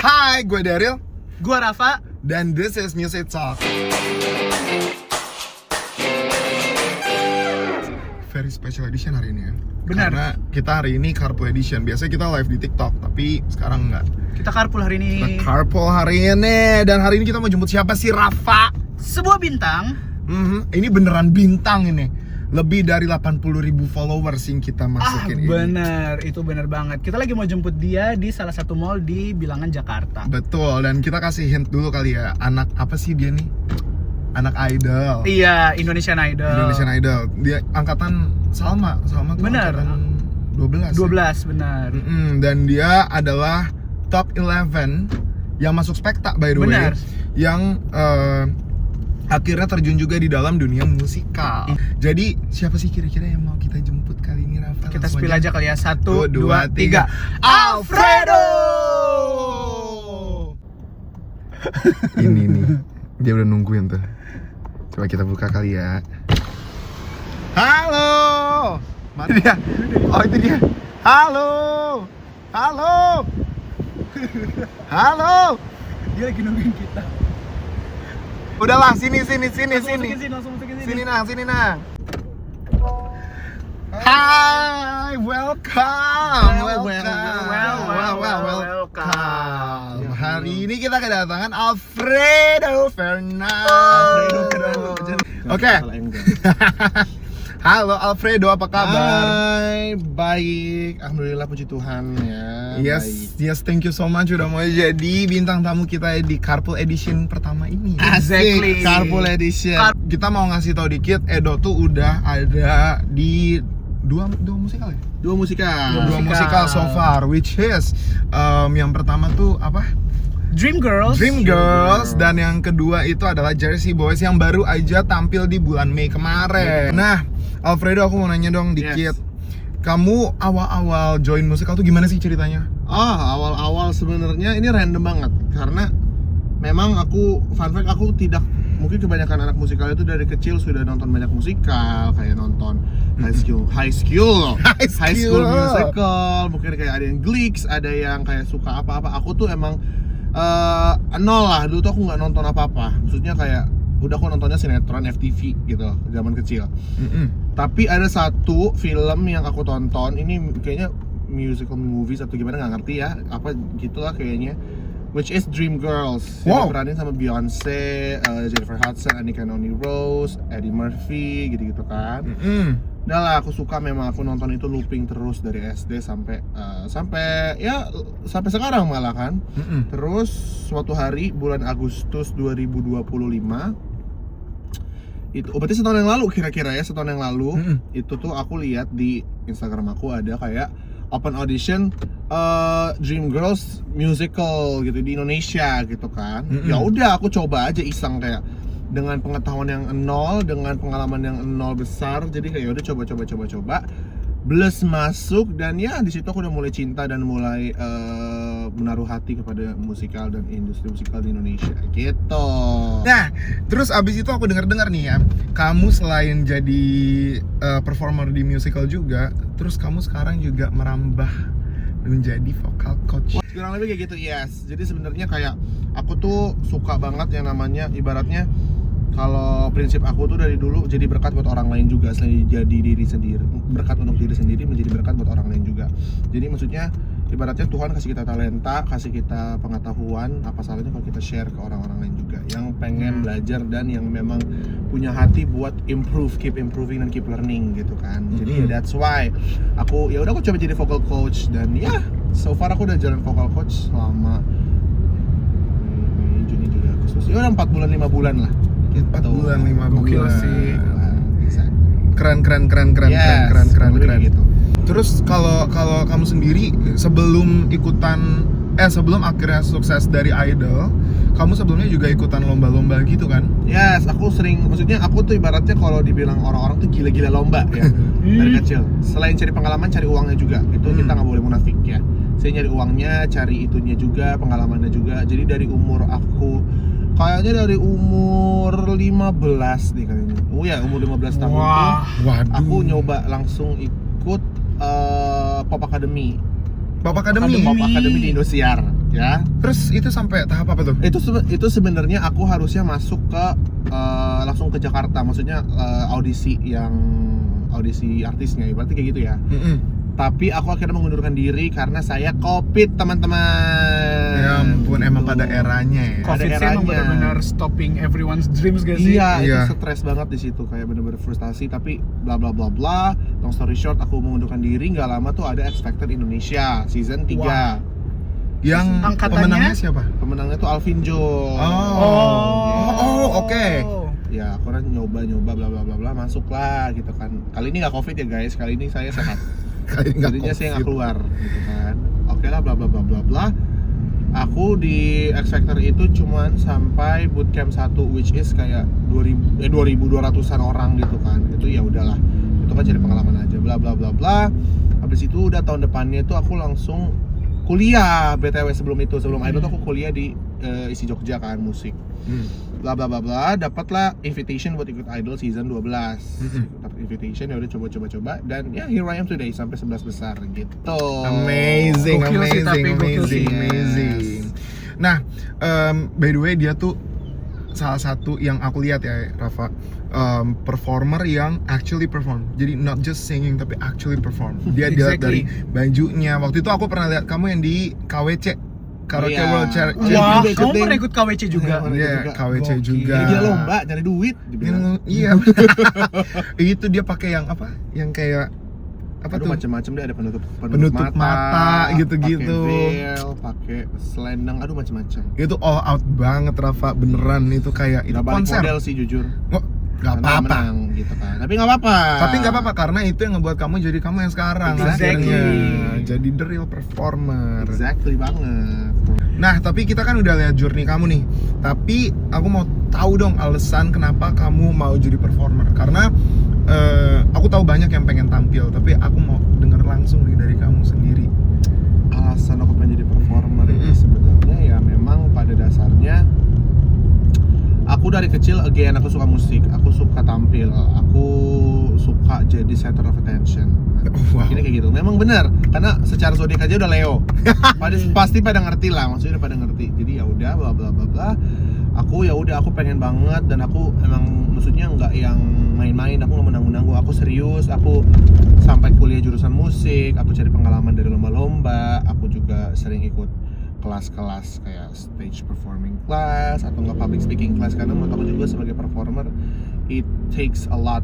Hai, gue Daryl. Gua Rafa. Dan this is Music Talk. Very special edition hari ini ya. Benar. Karena kita hari ini carpool edition. Biasanya kita live di TikTok, tapi sekarang enggak. Kita carpool hari ini. Kita carpool hari ini. Dan hari ini kita mau jemput siapa sih, Rafa? Sebuah bintang. Ini beneran bintang ini. Lebih dari 80.000 followers yang kita masukin ini. Bener, itu bener banget. Kita lagi mau jemput dia di salah satu mall di Bilangan, Jakarta. Betul, dan kita kasih hint dulu kali ya. Anak apa sih dia nih? Anak idol. Iya, Indonesian Idol. Indonesian Idol. Dia angkatan Salma tuh bener. angkatan 12 12, benar. Dan dia adalah top 11 yang masuk Spekta by the way. Benar. Yang akhirnya terjun juga di dalam dunia musikal. Jadi siapa sih kira-kira yang mau kita jemput kali ini, Rafa? Kita Langsung spill aja kali ya. 1, 2, 3. Alfredo! Ini nih, dia udah nungguin tuh. Coba kita buka kali ya. Halo! Mana dia? Oh, itu dia. Halo! Halo! Halo! Dia lagi nungguin kita. Udahlah, sini. Langsung masukin sini. Sini nah. Hai, welcome. Hari ini kita kedatangan Alfredo Fernando. Oke. Halo Alfredo, apa kabar? Hai, baik. Alhamdulillah, puji Tuhan ya. Yes, thank you so much udah mau jadi bintang tamu kita di Carpool Edition pertama ini. Exactly. Carpool Edition. Kita mau ngasih tau dikit, Edo tuh udah ada di dua musikal ya? Dua musikal. Dua musikal so far, which is yang pertama tuh apa? Dream Girls. Dan yang kedua itu adalah Jersey Boys yang baru aja tampil di bulan Mei kemarin. Nah, Alfredo, aku mau nanya dong dikit. Yes. Kamu awal-awal join musikal tuh gimana sih ceritanya? Awal-awal sebenarnya ini random banget karena memang aku, fun fact, aku tidak, mungkin kebanyakan anak musikal itu dari kecil sudah nonton banyak musikal, kayak nonton High School Musical, mungkin kayak ada yang Gleeks, ada yang kayak suka apa-apa. Aku tuh emang nol lah, dulu tuh aku nggak nonton apa-apa. Maksudnya kayak udah aku nontonnya sinetron FTV gitu zaman kecil. Tapi ada satu film yang aku tonton, ini kayaknya musical movies atau gimana nggak ngerti ya, apa gitulah kayaknya, which is Dream Girls. Yang diperanin sama Beyonce, Jennifer Hudson, Annika Noni Rose, Eddie Murphy, gitu-gitu kan. Udah lah, aku suka, memang aku nonton itu looping terus dari SD sampai sekarang malah kan. Terus suatu hari bulan Agustus 2025 itu, berarti setahun yang lalu kira-kira ya, setahun yang lalu itu tuh aku lihat di Instagram aku ada kayak open audition Dream Girls musical gitu di Indonesia gitu kan. Ya udah, aku coba aja iseng, kayak dengan pengetahuan yang nol, dengan pengalaman yang nol besar, jadi kayak udah coba bless masuk, dan ya di situ aku udah mulai cinta dan mulai menaruh hati kepada musikal dan industri musikal di Indonesia gitu. Nah, terus abis itu aku dengar nih ya, kamu selain jadi performer di musical juga, terus kamu sekarang juga merambah menjadi vocal coach. Kurang lebih kayak gitu, yes. Jadi sebenarnya kayak aku tuh suka banget yang namanya, ibaratnya kalau prinsip aku tuh dari dulu jadi berkat buat orang lain juga, selain jadi diri sendiri, berkat untuk diri sendiri menjadi berkat buat orang lain juga. Jadi maksudnya ibaratnya Tuhan kasih kita talenta, kasih kita pengetahuan, apa salahnya kalau kita share ke orang-orang lain juga yang pengen belajar dan yang memang punya hati buat improve, keep improving dan keep learning gitu kan. Jadi that's why aku coba jadi vocal coach, dan ya so far aku udah jalan vocal coach selama Juni, Juli, Agustus. Ya udah 4 bulan 5 bulan lah. 4 bulan 5 bulan. Gokil sih. Keren gitu. Terus kalau kamu sendiri sebelum akhirnya sukses dari idol, kamu sebelumnya juga ikutan lomba-lomba gitu kan? Yes, aku sering, maksudnya aku tuh ibaratnya kalau dibilang orang-orang tuh gila-gila lomba ya dari kecil. Selain cari pengalaman, cari uangnya juga. Itu kita nggak boleh munafik ya. Saya nyari uangnya, cari itunya juga, pengalamannya juga. Jadi dari umur aku, kayaknya dari umur 15 nih kayaknya. Oh ya, umur 15 tahun tuh aku nyoba langsung ikut Pop Academy. Pop Academy Pop Academy di Indosiar. ya. Terus itu sampai tahap apa tuh? Itu sebenarnya aku harusnya masuk ke langsung ke Jakarta, maksudnya audisi artisnya, berarti kayak gitu ya. Tapi aku akhirnya mengundurkan diri karena saya COVID, teman-teman. Ya ampun, emang pada eranya ya. Covid sih Ada emang eranya. benar-benar stopping everyone's dreams gak sih? Iya, Iya. itu stres banget di situ, kayak bener-bener frustasi. Tapi bla bla bla bla. Long story short, aku mengundurkan diri. Nggak lama tuh ada X Factor Indonesia season 3. Wah. Yang Angkatannya? pemenangnya siapa? Pemenangnya tuh Alvin Jo. Oke. Ya, aku kan nyoba bla bla bla bla, masuk lah gitu kan. Kali ini nggak COVID ya guys, kali ini saya sehat. Jadinya saya nggak keluar gitu kan. Oke lah, bla bla bla bla bla. Aku di X Factor itu cuman sampai bootcamp 1, which is kayak 2.200-an orang gitu kan. Itu ya udahlah, itu kan jadi pengalaman aja, bla bla bla bla. Habis itu udah tahun depannya itu aku langsung kuliah. BTW sebelum Idol tuh aku kuliah di ISI Jogja kan, musik. Bla bla bla bla, dapatlah invitation buat ikut Idol season 12. Dapat invitation, ya udah coba dan ya here I am today sampai 11 besar gitu. Amazing. Gokil sih, tapi gokil sih. Amazing. Nah, by the way dia tuh salah satu yang aku lihat ya, Rafa, performer yang actually perform. Jadi not just singing tapi actually perform. Dia dilihat dari Exactly. bajunya. Waktu itu aku pernah lihat kamu yang di KWC, Karaoke Iya. World Wah, Championship. kamu pernah ikut KWC juga? Iya, KWC Gokil. juga. Jadi dia lomba nyari duit dibilang. Iya. Itu dia pakai yang apa? Yang kayak apa Aduh, tuh? macam-macam dia, ada Penutup mata, gitu-gitu. pakai veil, pakai selendang, aduh macam-macam. Itu all out banget, Rafa, beneran. Itu kayak itu Nggak balik konser. model sih jujur. Oh, nggak Karena apa-apa. menang, gitu kan. Tapi nggak apa-apa. Tapi nggak apa-apa karena itu yang ngebuat kamu jadi kamu yang sekarang. Exactly. Akhirnya jadi the real performer. Exactly banget. Nah, tapi kita kan udah lihat journey kamu nih. Tapi aku mau tahu dong alasan kenapa kamu mau jadi performer. Karena aku tahu banyak yang pengen tampil, tapi aku mau denger langsung nih dari kamu sendiri. Alasan aku pengen jadi performer itu sebenarnya ya memang pada dasarnya aku dari kecil again aku suka musik, aku suka tampil, aku suka jadi center of attention. Wow. Ini kayak gitu. Memang benar, karena secara zodiak aja udah Leo. Pasti pada ngerti lah, maksudnya udah pada ngerti. Jadi ya udah bla bla bla bla. Aku pengen banget dan aku emang maksudnya nggak yang main-main, aku nggak menanggung-nanggung, aku serius, aku sampai kuliah jurusan musik, aku cari pengalaman dari lomba-lomba, aku juga sering ikut kelas-kelas kayak stage performing class atau nggak public speaking class, karena menurut aku juga sebagai performer it takes a lot,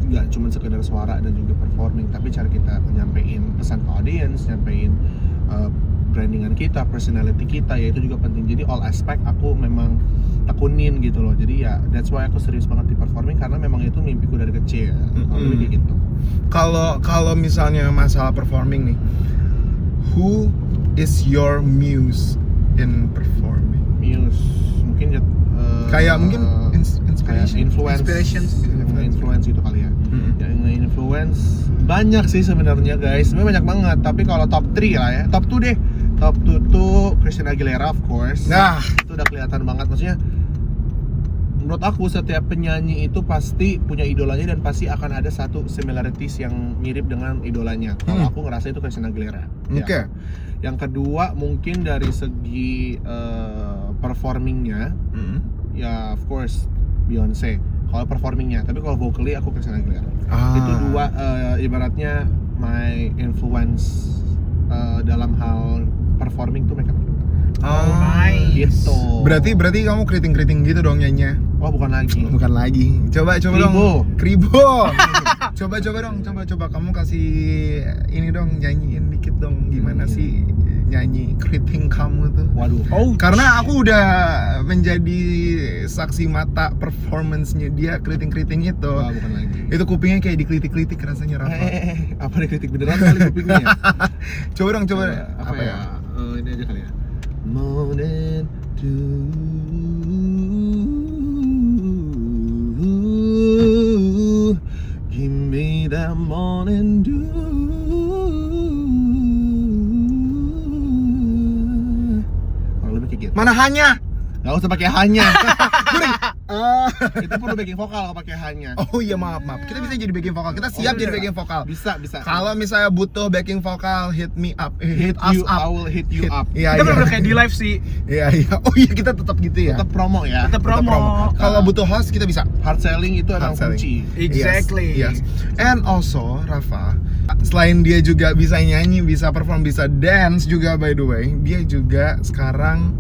nggak cuma sekedar suara dan juga performing, tapi cara kita nyampein pesan ke audience, nyampein brandingan kita, personality kita, ya itu juga penting. Jadi all aspect aku memang tekunin gitu loh. Jadi ya that's why aku serius banget di performing, karena memang itu mimpiku dari kecil. Kayak gitu. Kalau misalnya masalah performing nih, who is your muse in performing? Muse mungkin Kayak mungkin kayak inspiration. influence gitu kali ya. Yang nge-influence banyak sih sebenarnya guys, sebenarnya banyak banget. Tapi kalau top 3 lah ya, top 2 deh. Top 2 tuh Christina Aguilera of course. Nah, Itu udah kelihatan banget, maksudnya menurut aku setiap penyanyi itu pasti punya idolanya dan pasti akan ada satu similarities yang mirip dengan idolanya. Kalau aku ngerasa itu Christina Aguilera. Oke. Ya. Yang kedua mungkin dari segi performingnya, ya of course Beyonce. Kalau performingnya, tapi kalau vocally aku Christina Aguilera. Itu dua ibaratnya my influence dalam hal performing tuh mereka berdua. nice. Gitu. Berarti kamu keriting gitu dong nyanyinya. Oh bukan lagi. Bukan lagi. Coba Kribo. dong. Kribo. coba dong. Coba kamu kasih ini dong, nyanyiin dikit dong. Gimana sih nyanyi keriting kamu tuh? Waduh. Oh, Karena aku udah menjadi saksi mata performance-nya dia keriting itu. Wah, bukan lagi. Itu kupingnya kayak dikelitik-kelitik rasanya, Rafa. Apa dikritik beneran kali kupingnya ya? Coba dong. Apa ya? Ini aja kali ya. Morning dew, give me that morning dew. Kalau lebih kayak gitu. Mana hanya? Nggak usah pakai hanya. Ah. Itu perlu backing vokal kalau pakai hanya. Oh iya, maaf. Kita bisa jadi backing vokal. Kita siap jadi backing vokal. Bisa. Kalau misalnya butuh backing vokal, hit me up. Hit us I up. will hit you up. Iya, Kita iya. bener-bener kayak di live sih. Iya. Oh iya, kita tetap gitu ya. Tetap promo ya. Tetap promo. Kalau butuh host kita bisa. Hard selling itu emang Hard selling. kunci. Exactly. Yes. And also, Rafa, selain dia juga bisa nyanyi, bisa perform, bisa dance juga by the way, dia juga sekarang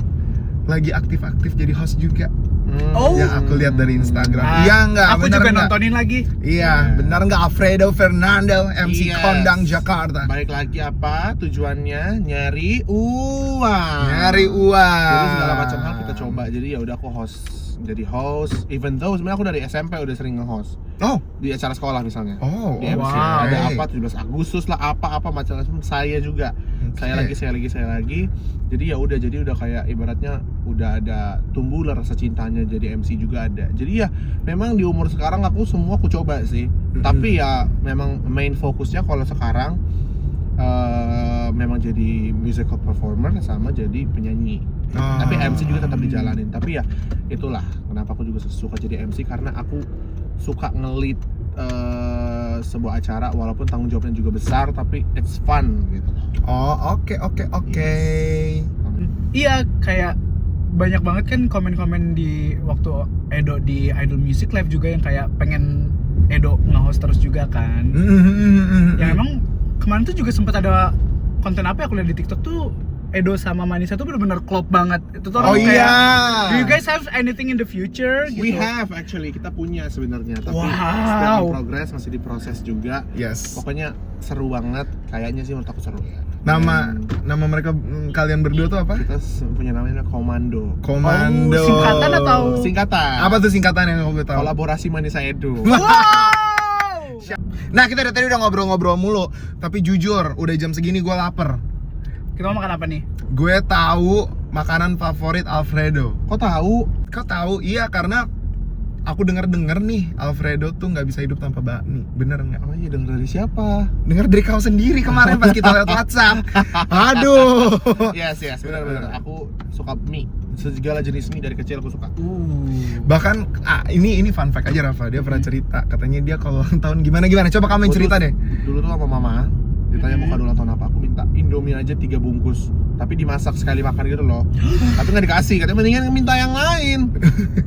lagi aktif-aktif jadi host juga. Oh. Yang aku lihat dari Instagram. Ah, Iya enggak? Aku Benar juga enggak? nontonin lagi. Iya, benar enggak Alfredo Fernando MC Yes. Kondang Jakarta. Balik lagi apa tujuannya? Nyari uang. Nyari uang. Jadi segala macam hal kita coba. Jadi ya udah aku jadi host. Even though sebenarnya aku dari SMP udah sering nge-host Oh. di acara sekolah misalnya. Oh, Di MC. wow. Ada apa 17 Agustus lah, apa macam-macam. Saya juga. Oke. Saya lagi. Jadi ya udah, jadi udah kayak ibaratnya udah ada tumbuh lah rasa cintanya jadi MC juga ada. Jadi ya memang di umur sekarang aku semua aku coba sih. Tapi ya memang main fokusnya kalau sekarang memang jadi musical performer sama jadi penyanyi. Oh. Tapi MC juga tetap dijalanin. Tapi ya itulah kenapa aku juga suka jadi MC, karena aku suka nge-lead sebuah acara walaupun tanggung jawabnya juga besar, tapi it's fun gitu. Oh, oke. Iya, kayak banyak banget kan komen-komen di waktu Edo di Idol Music Live juga yang kayak pengen Edo nge-host terus juga kan. Yang emang kemarin tuh juga sempat ada konten apa ya aku lihat di TikTok tuh, Edo sama Manisa tuh benar-benar klop banget. Itu tuh Oh orang kayak, iya. do you guys have anything in the future? We Gitu. have actually, kita punya sebenarnya, tapi Wow. still in progress, masih diproses juga. Yes. Pokoknya seru banget, kayaknya sih menurut aku seru ya. Nama mereka kalian berdua tuh apa? Kita punya namanya Komando. Komando. Oh, singkatan atau? Singkatan. Apa tuh singkatan yang kamu tahu? Kolaborasi Manisa Edo. Wow. Nah, kita dari tadi udah ngobrol-ngobrol mulu, tapi jujur, udah jam segini gue lapar. Kita mau makan apa nih? Gue tahu makanan favorit Alfredo. Kok tahu? Kau tahu? Iya, karena aku dengar nih Alfredo tuh nggak bisa hidup tanpa bakmi. Bener nggak? Oh iya, denger dari siapa? Dengar dari kau sendiri kemarin pas kita lihat WhatsApp. Aduh. Yes, benar. Aku suka mie. Segala jenis mie dari kecil aku suka. Bahkan ini fun fact aja Rafa, dia pernah cerita katanya dia kalau ulang tahun gimana coba kamu yang cerita deh. Dulu tuh sama mama ditanya mau kado ulang tahun apa, aku minta Indomie aja 3 bungkus, tapi dimasak sekali makan gitu loh. Tapi nggak dikasih, katanya mendingan minta yang lain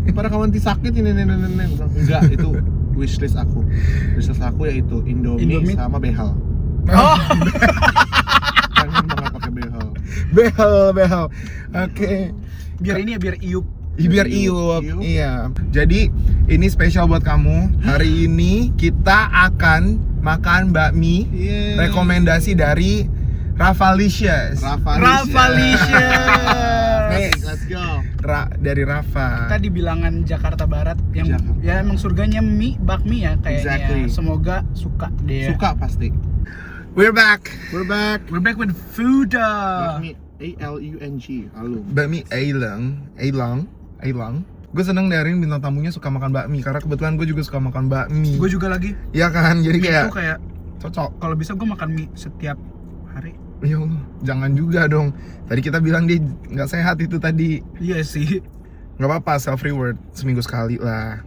daripada kamu nanti sakit ini. Enggak, itu wishlist aku yaitu Indomie sama behel. Oh. Pengen banget pakai behel. Behel. Oke. Biar ini ya, biar iup. Biar iup. Iya. Jadi ini spesial buat kamu. Hari ini kita akan makan bakmi. Yeay. Rekomendasi dari Rafalicious. Rafalicious. Let's go. Dari Rafa. Kita di bilangan Jakarta Barat yang Jakarta. ya emang surganya bakmi ya kayaknya. Exactly. Semoga suka deh. Suka pasti. We're back. We're back with food. Bakmi ALUNG. Alung. Bakmi Ailang. Gue seneng dari bintang tamunya suka makan bakmi karena kebetulan gue juga suka makan bakmi. Gue juga lagi. Iya kan, jadi Mie kayak itu kayak cocok. kalau bisa gue makan mie setiap hari. Ya Allah, jangan juga dong. Tadi kita bilang dia nggak sehat itu tadi. Iya sih. Nggak apa-apa, self reward seminggu sekali lah.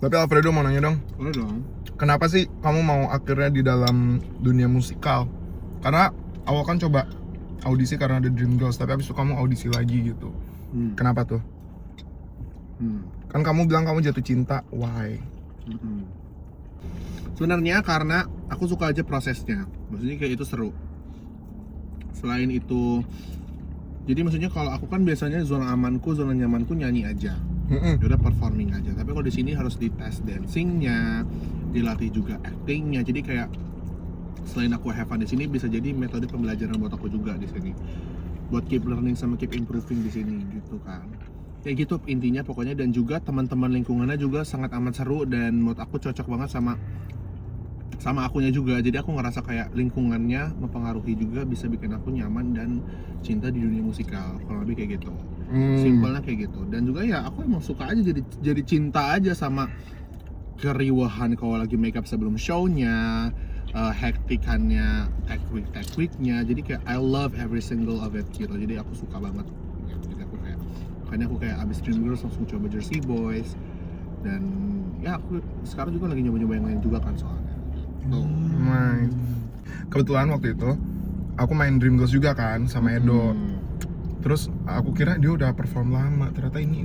Tapi Alfredo mau nanya dong, Boleh dong. kenapa sih kamu mau akhirnya di dalam dunia musikal? Karena awal kan coba audisi karena ada Dream Girls, tapi abis itu kamu audisi lagi gitu. Kenapa tuh? Kan kamu bilang kamu jatuh cinta, why? Sebenarnya karena aku suka aja prosesnya. Maksudnya kayak itu seru. Selain itu, jadi maksudnya kalau aku kan biasanya zona nyamanku nyanyi aja. Udah performing aja. Tapi kalau di sini harus dites dancingnya, dilatih juga actingnya. Jadi kayak selain aku have fun di sini, bisa jadi metode pembelajaran buat aku juga di sini. Buat keep learning sama keep improving di sini gitu kan. Kayak gitu intinya pokoknya, dan juga teman-teman lingkungannya juga sangat amat seru dan menurut aku cocok banget sama akunya juga. Jadi aku ngerasa kayak lingkungannya mempengaruhi juga, bisa bikin aku nyaman dan cinta di dunia musikal. Kalau lebih kayak gitu. Simpelnya kayak gitu. Dan juga ya aku emang suka aja jadi cinta aja sama keriuhan kalau lagi makeup sebelum show-nya, hektikannya, tech week-nya. Jadi kayak I love every single of it gitu. Jadi aku suka banget. Jadi aku kayak Makanya aku kayak abis Dreamgirls langsung coba Jersey Boys. Dan ya aku sekarang juga lagi nyoba-nyoba yang lain juga kan soalnya. Tuh. Nice. Kebetulan waktu itu aku main Dreamgirls juga kan sama Edo. Terus aku kira dia udah perform lama, ternyata ini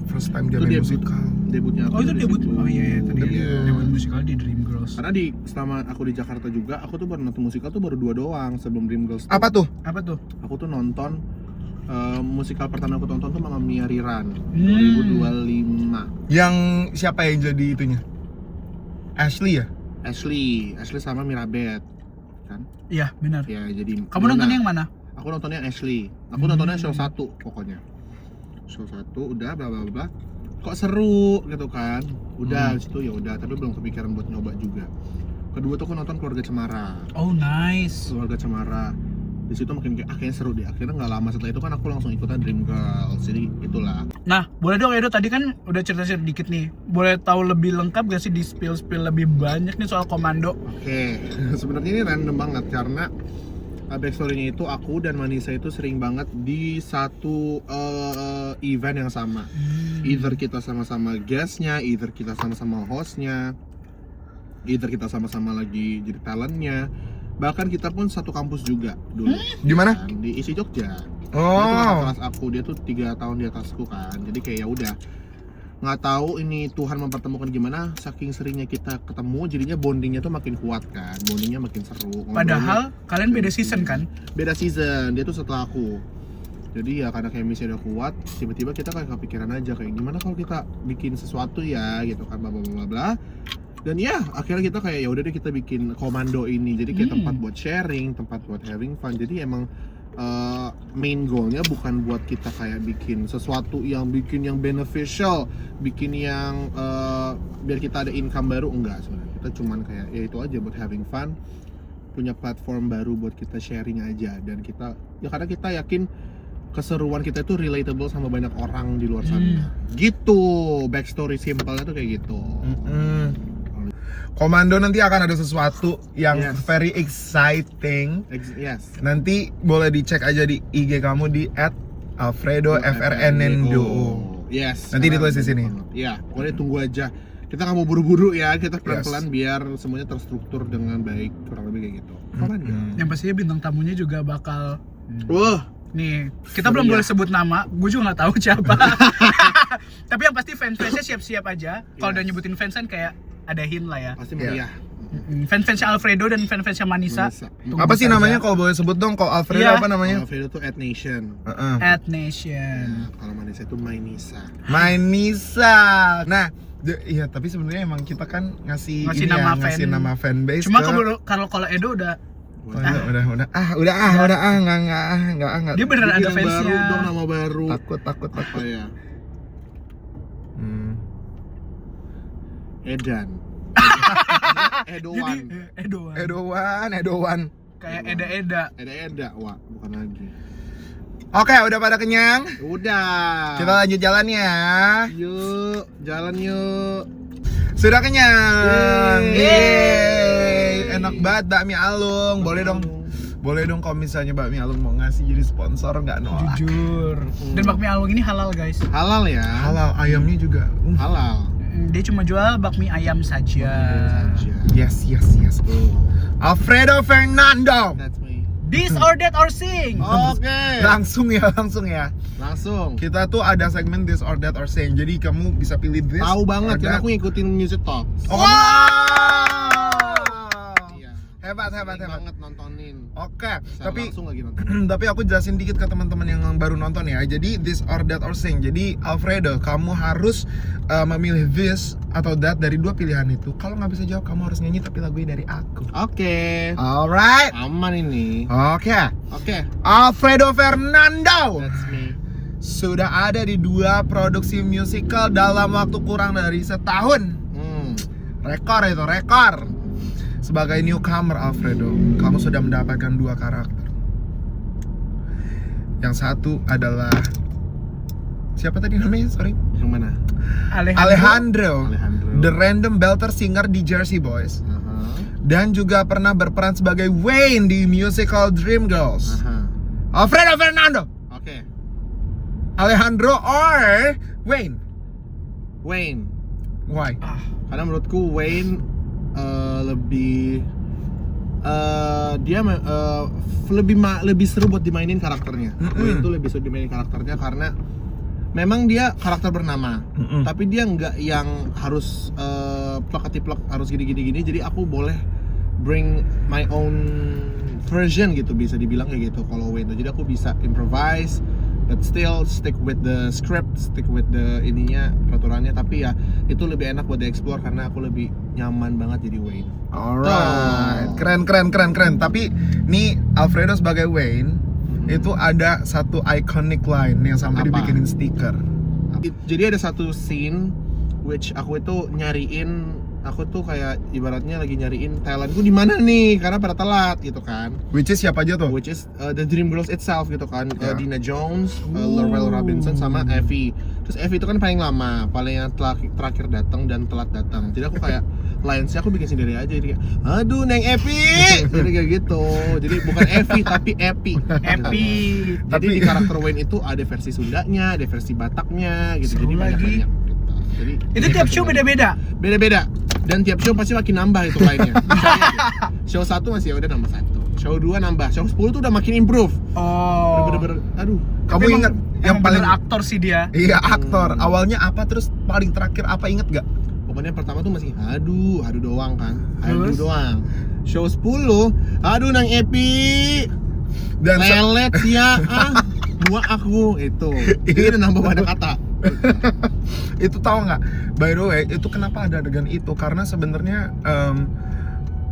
first time dia Itu main debut. musikal. Debutnya aku Oh itu dari debut. situ. Oh iya tadi Iya. debut musikal di Dreamgirls. Karena selama aku di Jakarta juga, aku tuh baru nonton musikal tuh baru 2 doang sebelum Dreamgirls. Apa tuh? Apa tuh? Aku tuh nonton musikal pertama aku tonton tuh Mamma Mia Rerun 2025. Yang siapa yang jadi itunya? Ashley ya? Ashley sama Mirabeth kan? Iya benar. Ya jadi Kamu nonton yang mana? Aku nontonnya Ashley. Aku nontonnya show 1 pokoknya. Show 1 udah bla bla bla. Kok seru gitu kan? Udah di situ ya udah, tapi belum kepikiran buat nyoba juga. Kedua tuh aku nonton Keluarga Cemara. Oh nice. Keluarga Cemara. Di situ makin kayak kayaknya seru deh. Akhirnya nggak lama setelah itu kan aku langsung ikutan Dreamgirls. Jadi itulah. Nah, boleh dong Edo, tadi kan udah cerita-cerita dikit nih. Boleh tahu lebih lengkap gak sih di spill lebih banyak nih soal Komando? Oke, sebenarnya ini random banget karena backstory-nya itu aku dan Manisa itu sering banget di satu event yang sama. Either kita sama-sama guest-nya, either kita sama-sama host-nya, either kita sama-sama lagi jadi talent-nya. Bahkan kita pun satu kampus juga dulu. Di mana? Kan, di ISI Jogja. Dia tuh Oh. kakak kelas aku, dia tuh 3 tahun di atasku kan. Jadi kayak ya udah. Nggak tahu ini Tuhan mempertemukan gimana, saking seringnya kita ketemu jadinya bondingnya tuh makin kuat kan, bondingnya makin seru. Padahal kalian beda season kan? Beda season, dia tuh setelah aku. Jadi ya karena chemistry udah kuat, tiba-tiba kita kayak kepikiran aja kayak gimana kalau kita bikin sesuatu ya gitu kan, bla bla bla bla. Dan ya akhirnya kita kayak ya udah deh kita bikin Komando ini. Jadi kayak tempat buat sharing, tempat buat having fun. Jadi emang main goalnya bukan buat kita kayak bikin sesuatu yang beneficial, bikin yang biar kita ada income baru, enggak sebenarnya. Kita cuman kayak ya itu aja buat having fun, punya platform baru buat kita sharing aja. Dan kita ya karena kita yakin keseruan kita itu relatable sama banyak orang di luar sana. Gitu, backstory simpelnya tuh kayak gitu. Komando nanti akan ada sesuatu yang Yes. very exciting. Yes. Nanti boleh dicek aja di IG kamu di @alfredo_frnendo. Yes. Nanti ditulis di sini. Iya, pokoknya tunggu aja. Kita nggak mau buru-buru ya, kita pelan-pelan biar semuanya terstruktur dengan baik, kurang lebih kayak gitu. Komando. Yang pastinya bintang tamunya juga bakal Wah, nih, kita belum boleh sebut nama, gue juga nggak tahu siapa. Tapi yang pasti fans-fansnya siap-siap aja. Kalau udah nyebutin fans kan kayak ada hint lah ya. pasti meriah. Fans-fansnya Alfredo dan fans-fansnya Manisa. Manisa. Tunggu Apa sih saja. namanya kalau boleh sebut dong? Kalau Alfredo Iya. apa namanya? Alfredo tuh At Nation. At Nation. Nah, kalau Manisa itu My Nisa. Mainisa. Nah, iya tapi sebenarnya emang kita kan ngasih Ngasih ini nama ya, ngasih fan. nama fanbase. Cuma ke- kalau Edo udah udah enggak. dia beneran ada Bikin yang baru fansnya. dong, nama baru. Takut. Apa ya? Edan. Edowan. Edoan. Edowan. Kayak Eda-Eda. Eda, wah, bukan lagi. Oke, udah pada kenyang? Udah. Kita lanjut jalan ya. Yuk, jalan yuk. Sudah kenyang. Yeay. Enak banget bakmi alung. Boleh dong kalau misalnya bakmi alung mau ngasih jadi sponsor nggak nolak. Jujur. Dan bakmi alung ini halal guys. Halal ya. Halal, ayamnya juga. Halal. Dia cuma jual bakmi ayam saja. Yes. Tuh. Alfredo Fernando. That's me. This or that or sing. Oke. Langsung ya. Langsung. Kita tuh ada segmen this or that or saying. Jadi kamu bisa pilih this. Tahu or banget that. kan aku ngikutin Music Talk. Oh, Iya. hebat. Sering banget nontonin. Oke, Secara tapi langsung lagi nonton. tapi aku jelasin dikit ke teman-teman yang baru nonton ya. Jadi this or that or saying. Jadi Alfredo, kamu harus memilih this atau that dari dua pilihan itu. Kalau nggak bisa jawab, kamu harus nyanyi tapi lagunya dari aku. Oke. Alright. Aman ini. Oke. Oke. Alfredo Fernando That's me. sudah ada di 2 produksi musical dalam waktu kurang dari setahun. Rekor itu, rekor. Sebagai newcomer Alfredo, kamu sudah mendapatkan 2 karakter. Yang satu adalah siapa tadi namanya? Sorry. Yang mana? Alejandro, Alejandro. the random belter singer di Jersey Boys. Dan juga pernah berperan sebagai Wayne di musical Dreamgirls. Alfredo Fernando. Oke. Alejandro or Wayne? Wayne. Why? Karena menurutku Wayne lebih lebih seru buat dimainin karakternya. Wayne tuh lebih seru dimainin karakternya karena memang dia karakter bernama, tapi dia nggak yang harus plak-plak harus gini. Jadi aku boleh bring my own version gitu, bisa dibilang kayak gitu kalau Wayne tuh. Jadi aku bisa improvise, but still stick with the script, stick with the ininya, peraturannya. Tapi ya itu lebih enak buat di-explore karena aku lebih nyaman banget jadi Wayne. Alright, keren. Tapi nih Alfredo sebagai Wayne itu ada satu iconic line yang sampai Apa? dibikinin stiker. Jadi ada satu scene which aku itu nyariin, aku tuh kayak ibaratnya lagi nyariin talentku di mana nih karena pada telat gitu kan. Which is siapa aja tuh? Which is the Dream Girls itself gitu kan. Yeah. Dina Jones, Laurel Robinson sama Evie. Terus Evie itu kan paling lama, paling yang terakhir datang dan telat datang. Jadi aku kayak lines-nya aku bikin sendiri aja. Jadi kayak, aduh Neng Evie. Jadi kayak gitu. Jadi bukan Evie tapi Epi. Epi. Jadi di karakter Wayne itu ada versi Sundanya, ada versi Bataknya gitu. Seru Jadi lagi. banyak-banyak gitu. Jadi Itu tiap show beda-beda. beda-beda. Dan tiap show pasti makin nambah itu lainnya. Show 1 masih ya udah nambah 1. Show 2 nambah. Show 10 tuh udah makin improve. Oh. Bener-bener aduh. Kamu Tapi inget emang yang paling bener aktor sih dia. Iya, aktor. Awalnya apa, terus paling terakhir apa, inget gak? Pokoknya pertama tuh masih aduh doang kan. Aduh Terus? doang. Show 10, aduh Nang Epi. Dan Lelet ya buah aku itu. Jadi udah nambah banyak kata. itu tahu nggak? By the way, itu kenapa ada adegan itu? Karena sebenarnya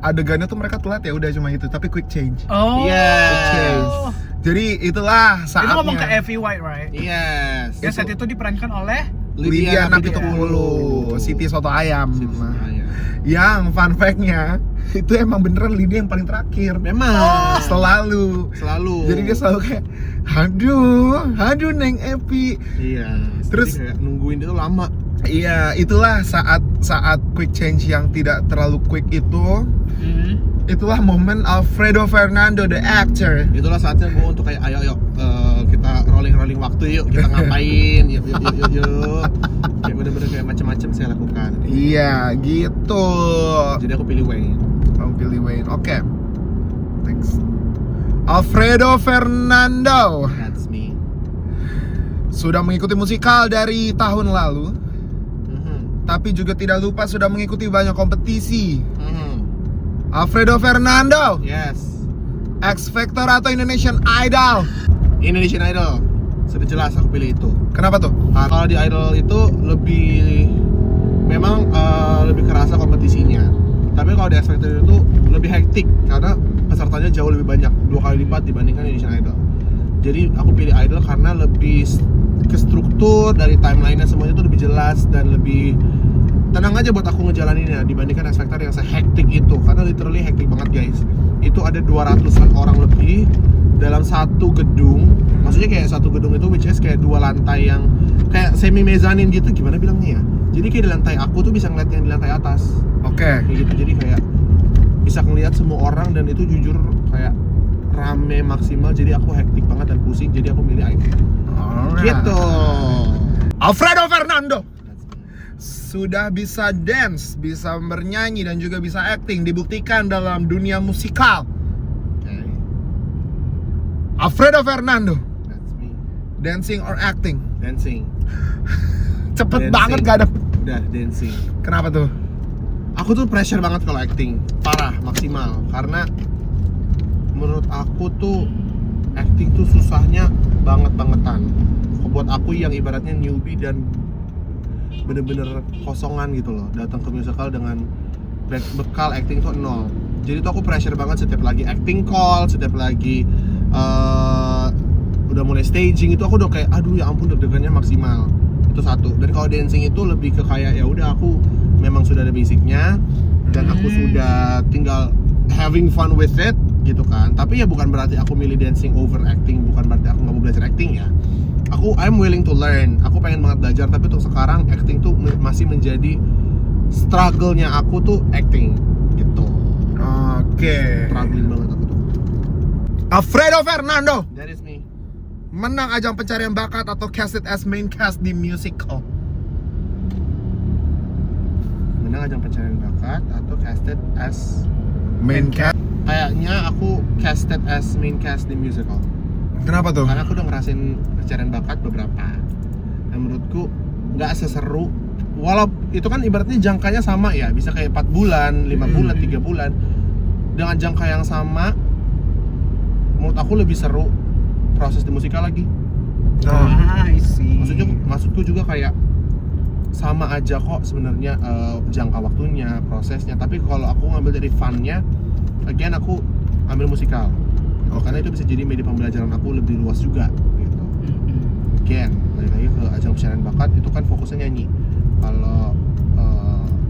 adegannya tuh mereka telat ya udah cuma itu, tapi quick change. Oh. Yes. Jadi itulah Itu saatnya. ngomong ke Evie White, right? Yes. Ya saat itu diperankan oleh Lydia Napitupulu, Siti Soto Ayam. Yang fun fact-nya itu emang beneran Lydia yang paling terakhir. Memang. Selalu. Selalu. Jadi dia selalu kayak, aduh Neng Epi. Iya. Terus- Terus kayak nungguin itu lama. Iya, itulah saat quick change yang tidak terlalu quick itu. Itulah momen Alfredo Fernando the actor. Itulah saatnya gue untuk kayak ayo kita rolling waktu yuk, kita ngapain yuk. Kayak bener-bener kayak macam-macam saya lakukan. Iya, gitu. Jadi aku pilih Wayne. Kamu pilih Wayne. Oke. Thanks. Alfredo Fernando That's me. sudah mengikuti musikal dari tahun lalu, Mhm. tapi juga tidak lupa sudah mengikuti banyak kompetisi. Mhm. Alfredo Fernando, Yes. X Factor atau Indonesian Idol? Indonesian Idol. Sudah jelas aku pilih itu. Kenapa tuh? Nah, kalau di Idol itu memang lebih kerasa kompetisinya. Tapi kalau di X Factor itu lebih hektik karena pesertanya jauh lebih banyak, 2 kali lipat dibandingkan Indonesian Idol. Jadi aku pilih Idol karena lebih ke struktur dari timeline-nya, semuanya itu lebih jelas dan lebih tenang aja buat aku ngejalaninnya dibandingkan X Factor yang sehektik itu. Karena literally hektik banget guys. Itu ada 200-an orang lebih dalam satu gedung. Maksudnya kayak satu gedung itu which is kayak 2 lantai yang kayak semi mezanin gitu, gimana bilangnya ya. Jadi kayak di lantai aku tuh bisa ngeliat yang di lantai atas. Oke. Kayak gitu, jadi kayak bisa ngeliat semua orang dan itu jujur kayak rame maksimal. Jadi aku hektik banget dan pusing, jadi aku milih Idol. Alright. Gitu. Alfredo Fernando sudah bisa dance, bisa bernyanyi dan juga bisa acting, dibuktikan dalam dunia musikal. Okay. Alfredo Fernando, That's me. dancing or acting? Dancing. Cepet Dancing. banget gak ada. Udah dancing. Kenapa tuh? Aku tuh pressure banget kalau acting, parah, maksimal. Karena menurut aku tuh acting tuh susahnya banget-bangetan. Buat aku yang ibaratnya newbie dan bener-bener kosongan gitu loh, datang ke musical dengan bekal acting tuh 0. Jadi tuh aku pressure banget setiap lagi acting call, setiap lagi udah mulai staging itu aku udah kayak aduh ya ampun deg-degannya maksimal. Itu satu. Dan kalau dancing itu lebih ke kayak ya udah aku memang sudah ada basicnya dan aku sudah tinggal having fun with it gitu kan. Tapi ya bukan berarti aku milih dancing over acting, bukan berarti aku nggak mau belajar acting ya. I'm willing to learn. Aku pengen banget belajar, tapi untuk sekarang acting tuh masih menjadi struggle-nya aku tuh acting gitu. Oke. Struggling banget aku tuh. Alfredo Fernando That is me. menang ajang pencarian bakat atau casted as main cast di musical? Menang ajang pencarian bakat atau casted as Main cast. kayaknya aku casted as main cast di musical. Kenapa tuh? Karena aku udah ngerasain pencarian bakat beberapa. Dan menurutku nggak seseru. Walau itu kan ibaratnya jangkanya sama ya, bisa kayak 4 bulan, 5 bulan, 3 bulan. Dengan jangka yang sama, menurut aku lebih seru proses di musikal lagi. I see. Maksudku juga kayak sama aja kok sebenarnya jangka waktunya, prosesnya. Tapi kalau aku ngambil dari fun-nya, again aku ambil musikal. Karena itu bisa jadi media pembelajaran aku lebih luas juga gitu. Again, balik lagi ke ajang pencarian bakat itu kan fokusnya nyanyi. Kalau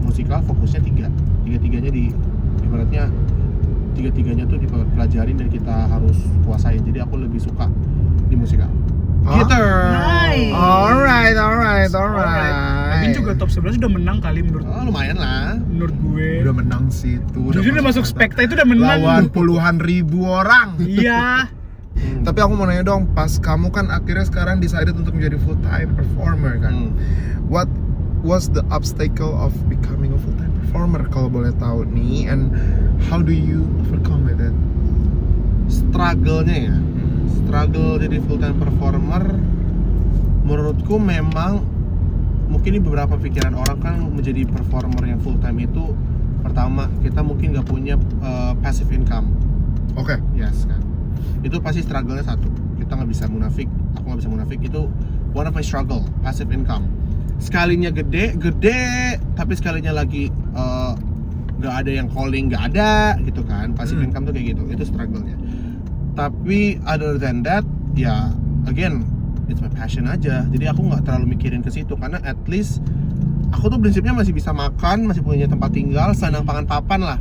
musikal fokusnya tiga-tiganya ibaratnya tiga-tiganya tuh dipelajarin dan kita harus kuasain. Jadi aku lebih suka di musikal. Gitu. Nice. Alright. Evin juga top 11 udah menang kali menurut Lumayan lah. menurut gue. Udah menang sih itu. Jujur udah masuk spekta itu udah menang. lawan puluhan ribu orang. Iya. Tapi aku mau nanya dong, pas kamu kan akhirnya sekarang decided untuk menjadi full time performer kan. What was the obstacle of becoming a full time performer kalau boleh tahu nih, and how do you overcome with it? Struggle-nya ya. Struggle jadi full time performer menurutku memang mungkin ini beberapa pikiran orang kan menjadi performer yang full time itu pertama kita mungkin nggak punya passive income. Oke. Yes kan. Itu pasti struggle-nya satu. Kita nggak bisa munafik, aku nggak bisa munafik, itu one of my struggle, passive income. Sekalinya gede, tapi sekalinya lagi nggak ada yang calling, nggak ada gitu kan. Passive income tuh kayak gitu, itu struggle-nya. Tapi other than that, ya again, it's my passion aja. Jadi aku nggak terlalu mikirin ke situ karena at least aku tuh prinsipnya masih bisa makan, masih punya tempat tinggal, sandang pangan papan lah.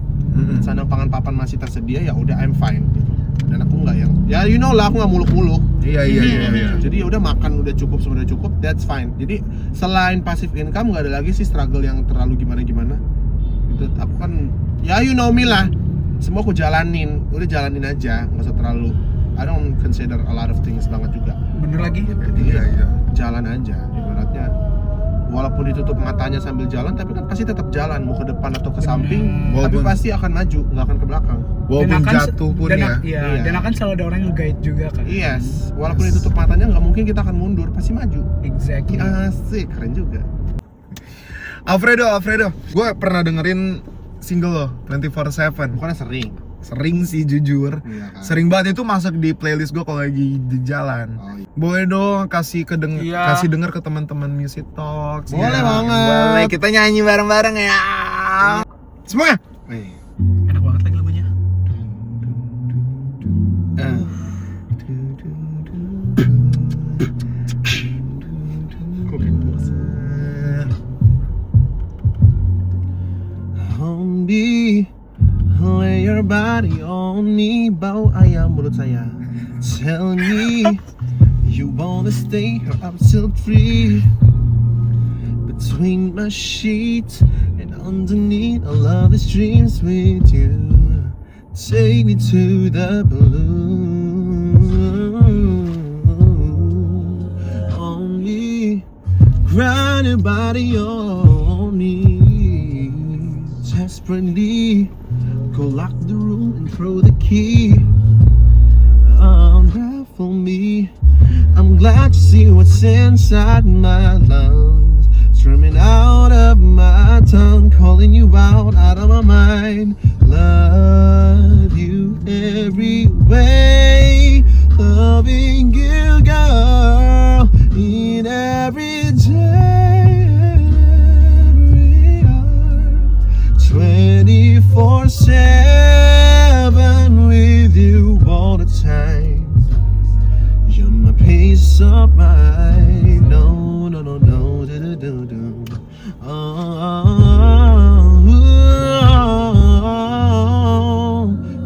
Sandang pangan papan masih tersedia, ya udah I'm fine gitu. Dan aku nggak yang, ya you know lah, aku nggak muluk-muluk. Iya. Jadi ya udah makan udah cukup, sebenarnya cukup, that's fine. Jadi selain passive income nggak ada lagi sih struggle yang terlalu gimana-gimana. Itu aku kan, ya you know me lah. Semua aku jalanin, udah jalanin aja, nggak usah terlalu. I don't consider a lot of things banget juga. Bener lagi. Iya. Jalan aja, ibaratnya. Walaupun ditutup matanya sambil jalan, tapi kan pasti tetap jalan, mau ke depan atau ke samping, tapi pasti akan maju, nggak akan ke belakang. Walaupun jatuh pun ya. Iya. Dan akan selalu ada orang yang guide juga kan. Yes, walaupun ditutup matanya nggak mungkin kita akan mundur, pasti maju. Exactly. Asik, keren juga. Alfredo, gue pernah dengerin single lo 24/7. Bukannya Sering sih jujur. Iya kan? Sering banget itu masuk di playlist gue kalau lagi di jalan. Oh, iya. Boleh dong kasih Iya. denger ke teman-teman Music Talks. Boleh banget. Boleh, kita nyanyi bareng-bareng ya. Semuanya. Enak banget lagi lagunya. Homie, lay your body on me. Bau ayam mulut saya. Tell me you wanna stay here up till 3. Between my sheets and underneath all of these dreams with you. Take me to the blue. On me, grind your body on me. Desperately, go lock the room and throw the key. Unravel me. I'm glad to see what's inside my lungs. Streaming out of my tongue, calling you out of my mind. Love you every way, loving you, girl, in every day, every hour, 24/7 with you all the time. You're my peace of mind. No.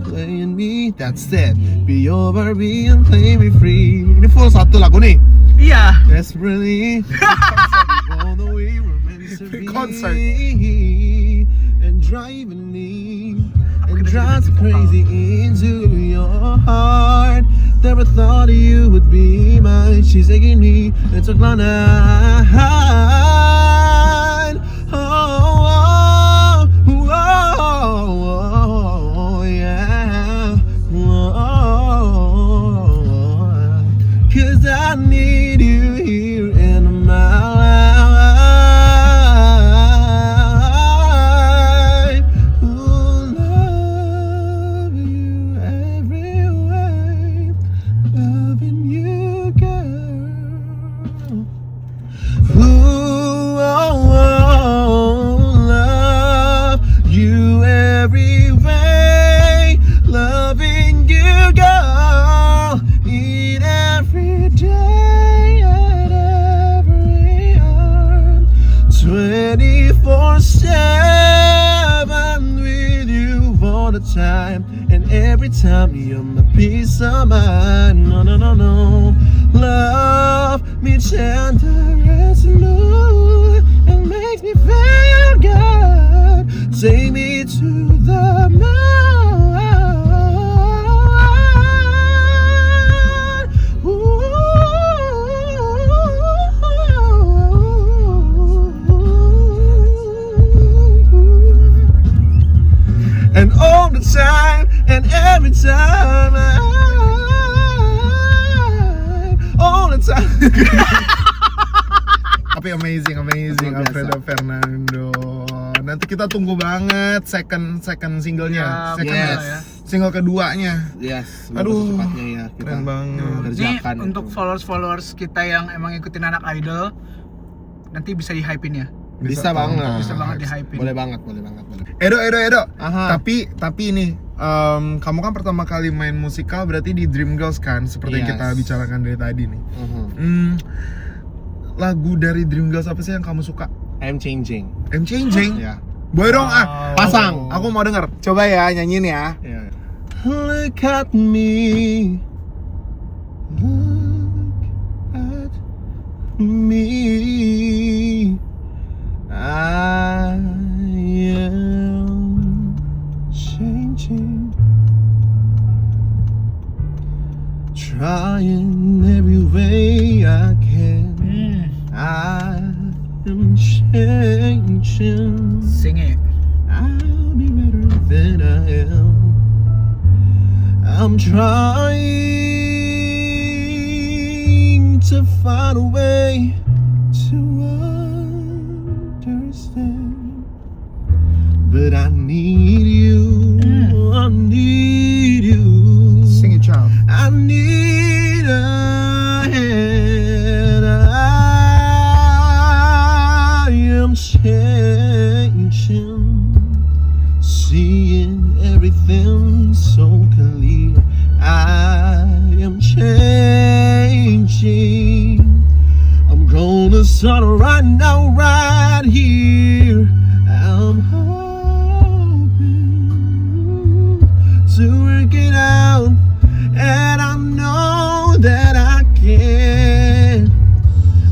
Playing me, that's it. Be your Barbie and play me free. Ini full satu lagu nih. Iya. Desperately. All the we were meant to be. Concert. And driving me and drives crazy into your heart. Never thought you would be mine. She's taking me into cloud nine. Oh, yeah. Oh, 'cause I need you here in my life. Ooh, love you every way. Loving you, girl. Ooh, love you every way. Loving you, girl. Eat every day at every hour. 24/7 with you all the time. And every time you're my peace of mind. No, no, no, no. Love me tender and smooth. It makes me feel good. Take me to the moon. And all the time, and every time, all the time. Tapi amazing Luar biasa. Alfredo Fernando. Nanti kita tunggu banget second singlenya, Ya, second yes. single keduanya. Yes, Aduh, secepatnya ya kita keren banget. Ini kerjakan untuk itu. followers kita yang emang ikutin anak idol, nanti bisa di-hype-in ya. Bisa banget. Bisa banget di-hype-in. Boleh banget. Edo. Aha. Tapi ini kamu kan pertama kali main musikal berarti di Dream Girls kan, seperti yang Yes. kita bicarakan dari tadi nih. Mhm. Lagu dari Dream Girls apa sih yang kamu suka? I'm changing. I'm Changing. Ya. Boleh dong Pasang. Aku mau denger. Coba ya nyanyiin ya. Ya. Look at me. Look at me. I am changing. Trying every way I can. I am changing. Sing it. I'll be better than I am. I'm trying to find a way to understand, but I need you. I need you. Sing it, child. I need a hand. I am changing, seeing everything so clear. I am changing. I'm gonna start right now, right here. I'm hoping to work it out, and I know that I can,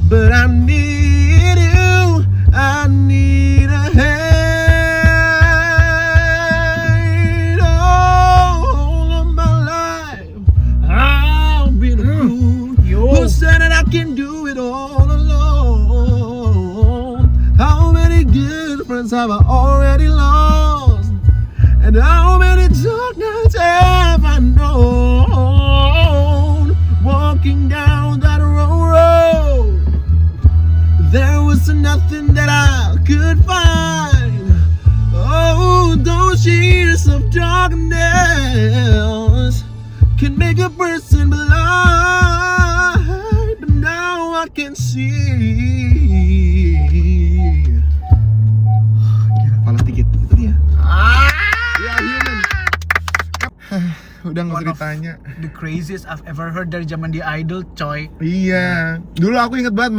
but I need you. I need a hand. All of my life I've been a fool who said that I can do it all alone. How many good friends have I already lost? And how many dark nights have I known? Walking down that road, there was nothing that I could find. Oh, those years of darkness can make a person blind, but now I can see. Panas dikit, itu dia. Ya, human. Udah nggak One usah of ditanya. The craziest I've ever heard dari zaman di Idol, coy. Iya. Dulu aku inget banget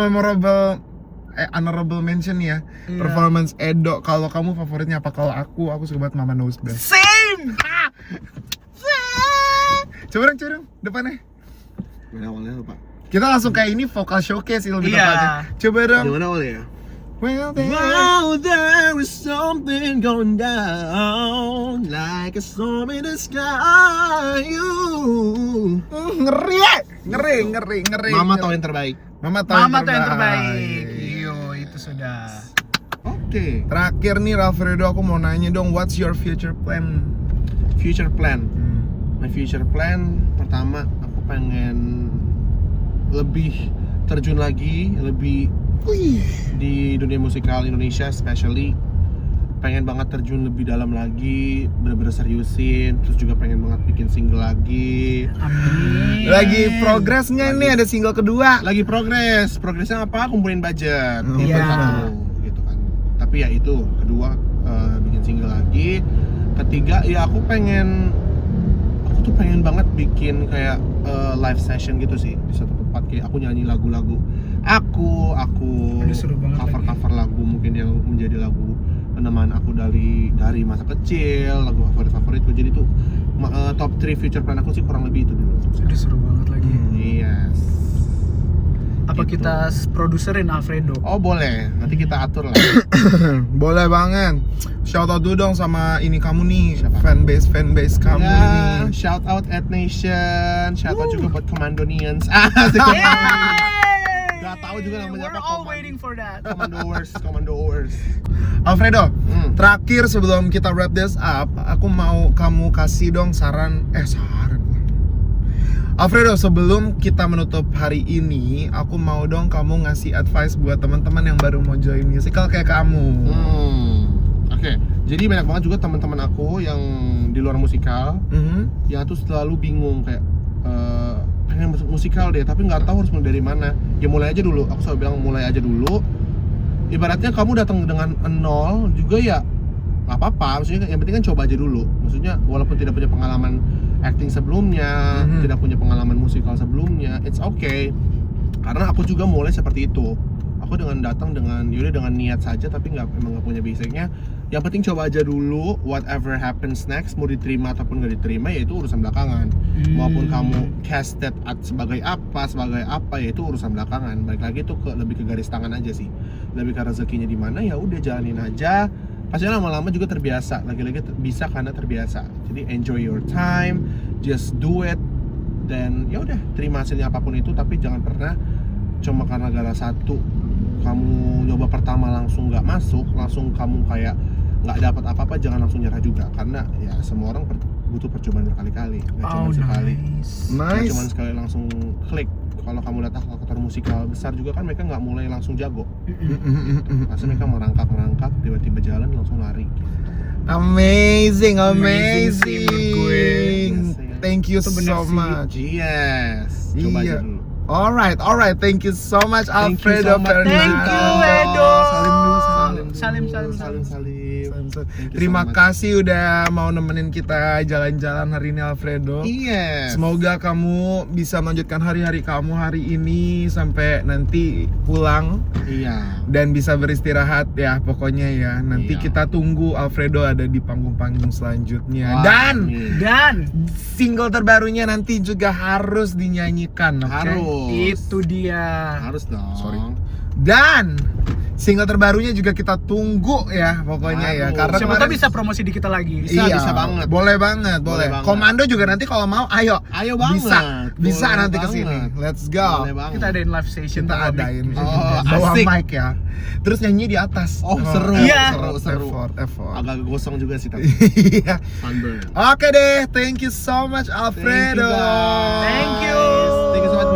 honorable mention ya. Iya. Performance Edo. Kalau kamu favoritnya apa? Kalau aku suka banget Mama Knows Best. Same. Coba dong, depannya. Gimana awalnya lupa? Kita langsung kayak ini vokal showcase sih lebih Iya. tepatnya. Coba dong. Gimana awalnya ya? Well, there. Wow, there is something going down like a storm in the sky. Ngeri ya? Ngeri. Mama tahu yang terbaik. Mama tahu Mama tuh yang terbaik. Iyo, itu sudah. Oke. Terakhir nih Alfredo, aku mau nanya dong, what's your future plan? Future plan. My future plan pertama aku pengen lebih terjun lagi, lebih di dunia musikal Indonesia, especially pengen banget terjun lebih dalam lagi, bener-bener seriusin, terus juga pengen banget bikin single lagi. Amin. Lagi progres nggak nih, ada single kedua? Lagi progresnya apa? Kumpulin budget. Iya. Itu satu, gitu kan. Tapi ya itu, kedua bikin single lagi. Ketiga ya aku tuh pengen banget bikin kayak live session gitu sih di satu tempat, kayak aku nyanyi lagu-lagu aku Aduh, seru banget cover lagu mungkin yang menjadi lagu peneman aku dari masa kecil, lagu favoritku. Jadi tuh top 3 future plan aku sih kurang lebih itu dulu. Sudah seru banget lagi. Yes. Apa Gitu. kita produserin Alfredo? Oh boleh, nanti kita atur lah. Boleh banget. Shout out dulu dong sama ini kamu nih, Siapa? fanbase kamu Ya, nih. shout out at Nation, shout out juga buat Commandonians. Gak tahu juga namanya We're apa. all waiting for that. Commandoers. Alfredo, Hmm. terakhir sebelum kita wrap this up, aku mau kamu kasih dong saran. Alfredo, sebelum kita menutup hari ini, aku mau dong kamu ngasih advice buat teman-teman yang baru mau join musical kayak kamu. Oke. Jadi banyak banget juga teman-teman aku yang di luar musikal Mhm. yang tuh selalu bingung kayak pengen masuk musikal deh, tapi nggak tahu harus mulai dari mana. Ya mulai aja dulu. Aku selalu bilang mulai aja dulu. Ibaratnya kamu datang dengan nol juga ya nggak apa-apa. Maksudnya yang penting kan coba aja dulu. Maksudnya walaupun tidak punya pengalaman acting sebelumnya, tidak punya pengalaman musikal sebelumnya, it's okay. Karena aku juga mulai seperti itu. Aku datang dengan niat saja, tapi emang nggak punya basicnya. Yang penting coba aja dulu. Whatever happens next, mau diterima ataupun nggak diterima, ya itu urusan belakangan. Maupun kamu casted sebagai apa, ya itu urusan belakangan. Balik lagi tuh lebih ke garis tangan aja sih. Lebih ke rezekinya di mana, ya udah jalanin aja. Pasti lama-lama juga terbiasa. Lagi-lagi bisa karena terbiasa. Jadi enjoy your time, just do it, dan ya udah terima hasilnya apapun itu. Tapi jangan pernah cuma karena gara satu kamu nyoba pertama langsung nggak masuk, langsung kamu kayak nggak dapat apa-apa, jangan langsung nyerah juga. Karena ya semua orang butuh percobaan berkali-kali, nggak cuma sekali. Nggak Nice. cuma sekali langsung klik. Kalau kamu lihat aktor musikal besar juga kan mereka nggak mulai langsung jago. Pasti mereka merangkak, tiba-tiba jalan langsung lari gitu. Amazing. Amazing sih menurut gue. Thank you Itu so bener sih. much. Yes, coba Iya. aja dulu. Alright. Thank you so much, Thank you Alfredo so much. Fernando. Thank you, Edo. Salim dulu, Salim. Thank you Terima so much. kasih udah mau nemenin kita jalan-jalan hari ini, Alfredo. Yes. Semoga kamu bisa melanjutkan hari-hari kamu hari ini sampai nanti pulang Iya. dan bisa beristirahat ya pokoknya ya. Nanti Iya. kita tunggu Alfredo ada di panggung-panggung selanjutnya. Wah, Dan amin. Dan single terbarunya nanti juga harus dinyanyikan, oke? Harus. itu dia. Harus dong. Sorry. Dan single terbarunya juga kita tunggu ya pokoknya ya. Harus. Karena Siapa kemarin- tahu bisa promosi di kita lagi. Bisa banget. Boleh banget, boleh. Boleh banget. Komando juga nanti kalau mau, ayo. Ayo banget. Bisa Boleh nanti banget. kesini. Let's go. Boleh banget. Kita adain live session. Kita bawa mic. adain. Oh, Bawa asik. mic ya. Terus nyanyi di atas. Oh, seru. Iya. Seru. Effort. Agak gosong juga sih tapi. Iya. Sunburn. Oke deh, thank you so much Alfredo. guys. Thank you. Thank you so much